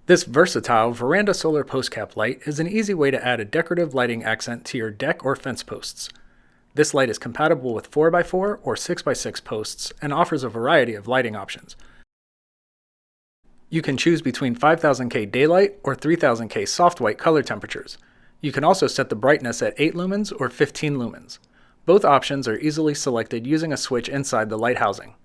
This versatile Veranda Solar Post Cap light is an easy way to add a decorative lighting accent to your deck or fence posts. This light is compatible with 4x4 or 6x6 posts and offers a variety of lighting options. You can choose between 5000K daylight or 3000K soft white color temperatures. You can also set the brightness at 8 lumens or 15 lumens. Both options are easily selected using a switch inside the light housing.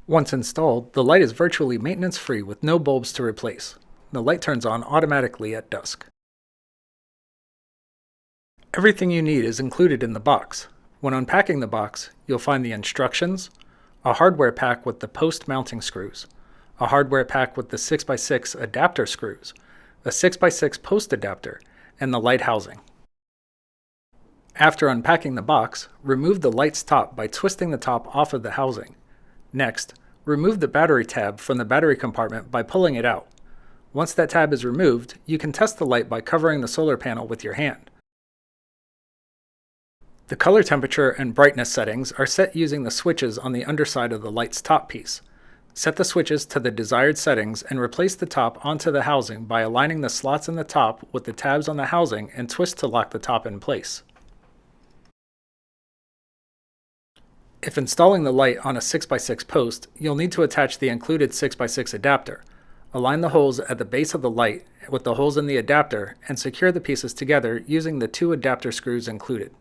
Once installed, the light is virtually maintenance-free with no bulbs to replace. The light turns on automatically at dusk. Everything you need is included in the box. When unpacking the box, you'll find the instructions, a hardware pack with the post mounting screws, a hardware pack with the 6x6 adapter screws, a 6x6 post adapter, and the light housing. After unpacking the box, remove the light's top by twisting the top off of the housing. Next, remove the battery tab from the battery compartment by pulling it out. Once that tab is removed, you can test the light by covering the solar panel with your hand. The color temperature and brightness settings are set using the switches on the underside of the light's top piece. Set the switches to the desired settings and replace the top onto the housing by aligning the slots in the top with the tabs on the housing and twist to lock the top in place. If installing the light on a 6x6 post, you'll need to attach the included 6x6 adapter. Align the holes at the base of the light with the holes in the adapter and secure the pieces together using the 2 adapter screws included.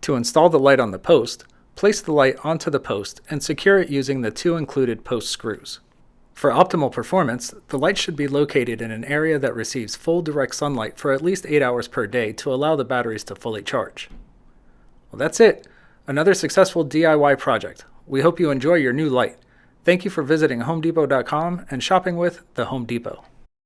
To install the light on the post, place the light onto the post and secure it using the 2 included post screws. For optimal performance, the light should be located in an area that receives full direct sunlight for at least 8 hours per day to allow the batteries to fully charge. Well, that's it. Another successful DIY project. We hope you enjoy your new light. Thank you for visiting HomeDepot.com and shopping with The Home Depot.